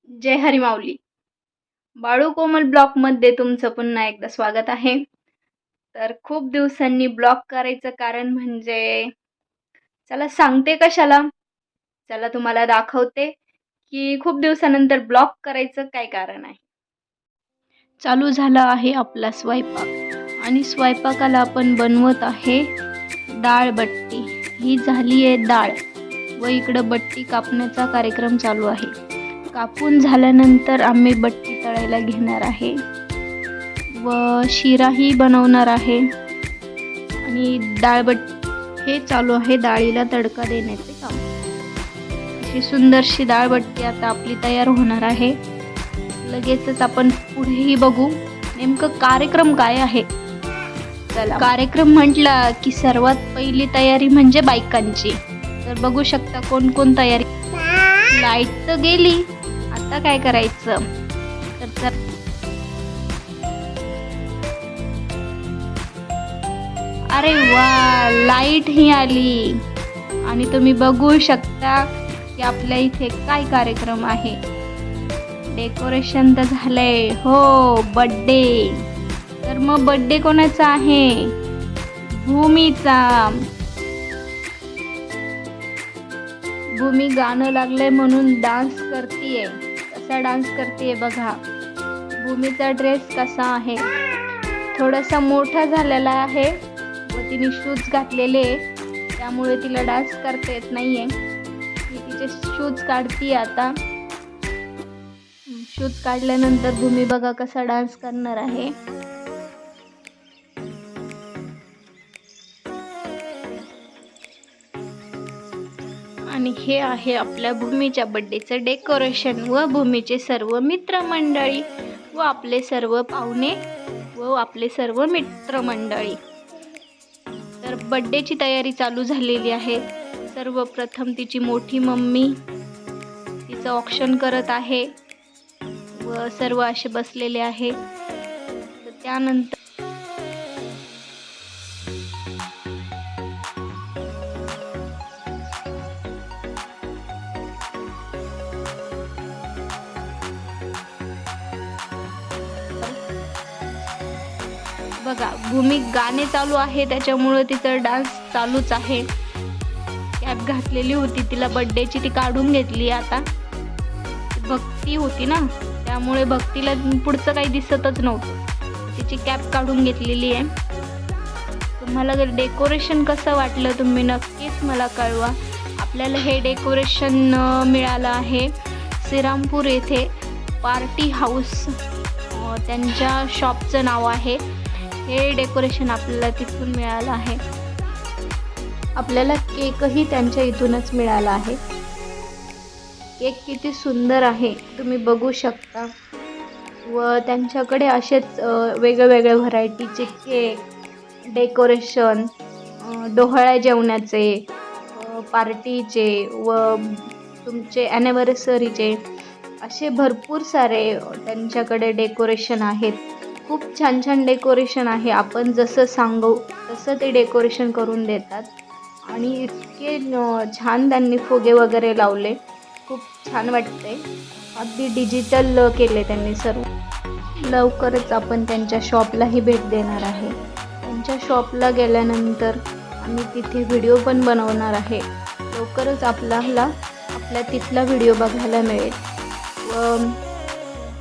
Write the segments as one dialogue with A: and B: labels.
A: जय हरी माऊली. बाळू कोमल ब्लॉगमध्ये तुमचं पुन्हा एकदा स्वागत आहे. तर खूप दिवसांनी ब्लॉग करायचं कारण म्हणजे चला सांगते कशाला. चला तुम्हाला दाखवते की खूप दिवसानंतर ब्लॉग करायचं काय कारण आहे. चालू झाला आहे आपला स्वयंपाक आणि स्वयंपाकाला आपण बनवत आहे डाळ बट्टी. ही झाली आहे डाळ व इकडं बट्टी कापण्याचा कार्यक्रम चालू आहे. कापून झाल्यानंतर आम्ही बट्टी तळायला घेणार आहे व शिराही बनवणार आहे आणि हे चालू आहे डाळीला तडका देण्याचे काम. अशी सुंदरशी डाळ बट्टी आता आपली तयार होणार आहे. लगेचच आपण पुढेही बघू नेमकं कार्यक्रम काय आहे. चला, कार्यक्रम म्हटला की सर्वात पहिली तयारी म्हणजे बायकांची. तर बघू शकता कोण कोण तयारी. लाईट तर गेली, आता काय करायचं. तर अरे वा, लाईट ही आली आणि तुम्ही बघू शकता की आपल्या इथे काय कार्यक्रम आहे. डेकोरेशन तर झालंय. हो, बर्थडे. तर मग बर्थडे कोणाचा आहे? भूमीचा. भूमी गाणं लागलंय म्हणून डान्स करतीये. कसा डान्स करतीये बघा. भूमीचा ड्रेस कसा आहे, थोडासा मोठा झालेला आहे व तिने शूज घातलेले, त्यामुळे तिला डान्स करता येत नाहीये. ती तिचे शूज काढतीये आता. शूज काढल्यानंतर भूमी बघा कसा डान्स करणार आहे. आणि हे आहे आपल्या भूमीच्या बर्थडेचं डेकोरेशन व भूमीचे सर्व मित्रमंडळी व आपले सर्व पाहुणे व आपले सर्व मित्रमंडळी. तर बर्थडेची तयारी चालू झालेली आहे. सर्वप्रथम तिची मोठी मम्मी तिचं ऑक्शन करत आहे व सर्व असे बसलेले आहे. तर त्यानंतर बघा, भूमी गाणे चालू आहे त्याच्यामुळे तिचा डान्स चालूच आहे. कॅप घातलेली होती तिला बर्थडेची, ती काढून घेतली. आता भक्ती होती ना, त्यामुळे भक्तीला पुढचं काही दिसतच नव्हतं. तिची कॅप काढून घेतलेली आहे. तुम्हाला डेकोरेशन कसं वाटलं तुम्ही नक्कीच मला कळवा. आपल्याला हे डेकोरेशन मिळालं आहे श्रीरामपूर येथे पार्टी हाऊस, त्यांच्या शॉपचं नाव आहे. हे डेकोरेशन आपल्याला तिथून मिळालं आहे. आपल्याला केकही त्यांच्या इथूनच मिळाला आहे. केक किती सुंदर आहे तुम्ही बघू शकता. व त्यांच्याकडे असेच वेगवेगळ्या व्हरायटीचे केक, डेकोरेशन, डोहाळ्या जेवणाचे, पार्टीचे व तुमचे ॲनिव्हर्सरीचे असे भरपूर सारे त्यांच्याकडे डेकोरेशन आहेत. खूप छान छान डेकोरेशन आहे. आपण जसं सांगू तसं ते डेकोरेशन करून देतात आणि इतके छान त्यांनी फुगे वगैरे लावले. खूप छान वाटते. अगदी डिजिटल केले त्यांनी सर्व. लवकरच आपण त्यांच्या शॉपलाही भेट देणार आहे. त्यांच्या शॉपला गेल्यानंतर आम्ही तिथे व्हिडिओ पण बनवणार आहे. लवकरच आपल्या तिथला व्हिडिओ बघायला मिळेल व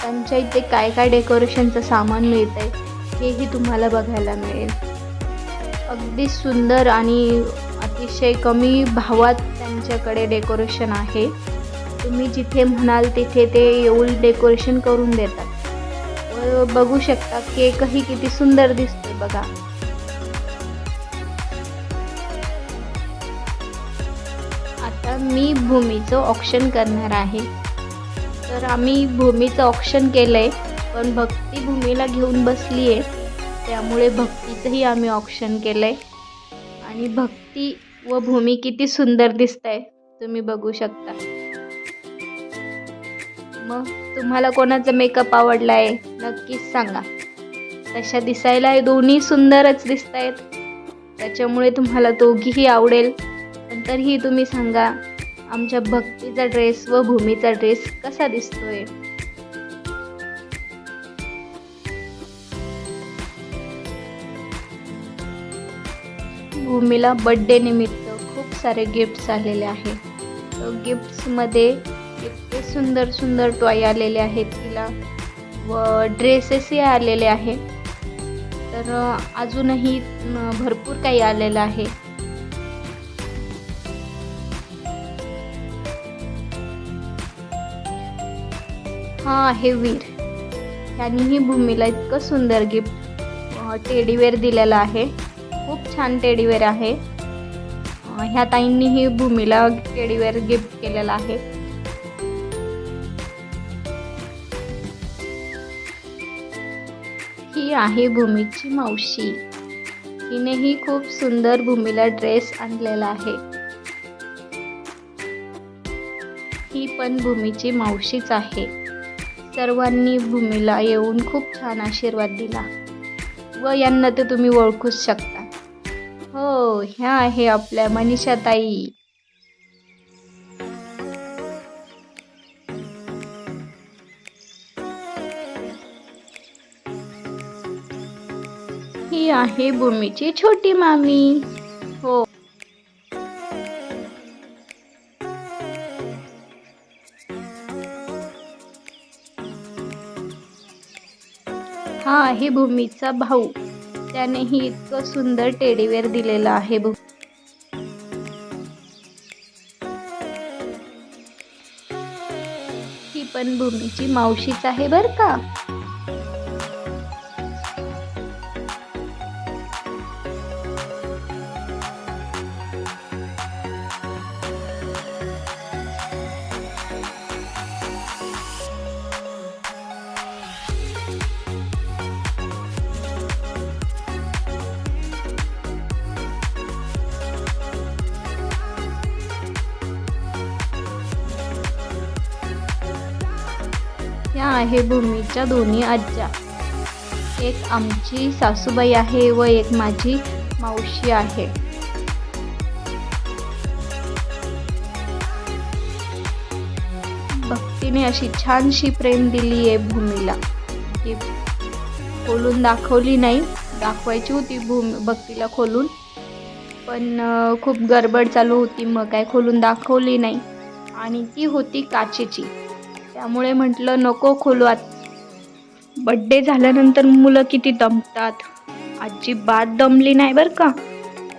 A: त्यांच्या इथे काय काय डेकोरेशनचं सामान मिळतं आहे हेही तुम्हाला बघायला मिळेल. अगदी सुंदर आणि अतिशय कमी भावात त्यांच्याकडे डेकोरेशन आहे. तुम्ही जिथे म्हणाल तिथे ते येऊन डेकोरेशन करून देतात व बघू शकता केकही किती सुंदर दिसतोय बघा. आता मी भूमीचं ऑक्शन करणार आहे. तर आम्ही भूमीचं ऑक्शन केलं आहे, पण भक्ती भूमीला घेऊन बसली आहे, त्यामुळे भक्तीचंही आम्ही ऑक्शन केलं आहे. आणि भक्ती व भूमी किती सुंदर दिसत आहे तुम्ही बघू शकता. मग तुम्हाला कोणाचा मेकअप आवडला आहे नक्कीच सांगा. तशा दिसायला दोन्ही सुंदरच दिसत आहेत, त्याच्यामुळे तुम्हाला दोघीही आवडेल. पण तरीही तुम्ही सांगा आमच्या भक्तीचा ड्रेस व भूमीचा ड्रेस कसा दिसतोय. भूमीला बर्थडे निमित्त खूप सारे गिफ्ट्स आलेले आहेत. गिफ्ट्समध्ये इतके सुंदर सुंदर टॉय आलेले आहेत तिला व ड्रेसेसही आलेले आहे. तर अजूनही भरपूर काही आलेलं आहे. हा आहे वीर. यांनीही भूमीला इतकं सुंदर गिफ्ट टेडीवेअर दिलेलं आहे. खूप छान टेडीवेअर आहे. ह्या ताईंनीही भूमीला टेडीवेअर गिफ्ट केलेला आहे. ही आहे भूमीची मावशी. हिनेही खूप सुंदर भूमीला ड्रेस आणलेला आहे. ही पण भूमीची मावशीच आहे. सर्वांनी भूमीला येऊन खूप छान आशीर्वाद दिला व यांना तर तुम्ही ओळखूच शकता. हो, ह्या आहे आपल्या मनीषा ताई. ही आहे भूमीची छोटी मामी. हो, हा आहे भूमीचा भाऊ. त्यानेही इतकं सुंदर टेडीवेअर दिलेलं आहे. ही पण भूमीची मावशीच आहे बर का. या आहे भूमीच्या दोन्ही आज्या. एक आमची सासूबाई आहे व एक माझी मावशी आहे. भक्तीने अशी छानशी प्रेम दिली आहे भूमीला. ती खोलून दाखवली नाही. दाखवायची होती भक्तीला खोलून, पण खूप गडबड चालू होती, मग काय खोलून दाखवली नाही. आणि ती होती काचेची, त्यामुळे म्हटलं नको खोलू. बड्डे झाल्यानंतर मुलं किती दमतात. अजिबात दमली नाही बरं का.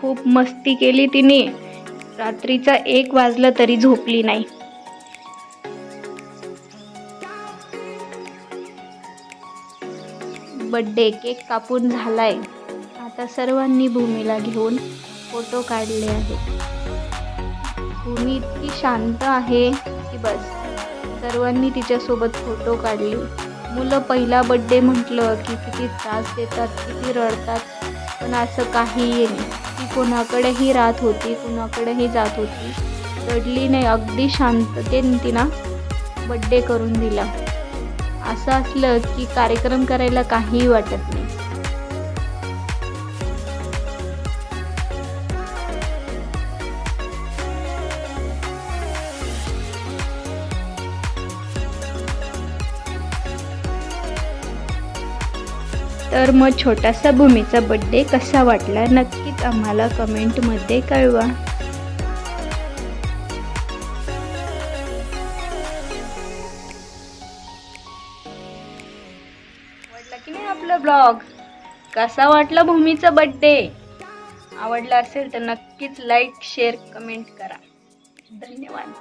A: खूप मस्ती केली तिने. रात्रीचा 1 वाजला तरी झोपली नाही. बड्डे केक कापून झालाय. आता सर्वांनी भूमीला घेऊन फोटो काढले आहेत. भूमी इतकी शांत आहे की बस. सर्वांनी तिच्यासोबत फोटो काढले. मुलं पहिला बड्डे म्हटलं की किती त्रास देतात, किती रडतात, पण असं काहीही नाही. ती कोणाकडेही राहत होती, कोणाकडेही जात होती, रडली नाही. अगदी शांततेने तिनं बड्डे करून दिला. असं असलं की कार्यक्रम करायला काहीही वाटत नाही. तर मग छोटासा भूमीचा बड्डे कसा वाटला नक्कीच आम्हाला कमेंटमध्ये कळवा. आवडला की नाही आपला ब्लॉग? कसा वाटला भूमीचा बड्डे? आवडला असेल तर नक्कीच लाईक, शेअर, कमेंट करा. धन्यवाद.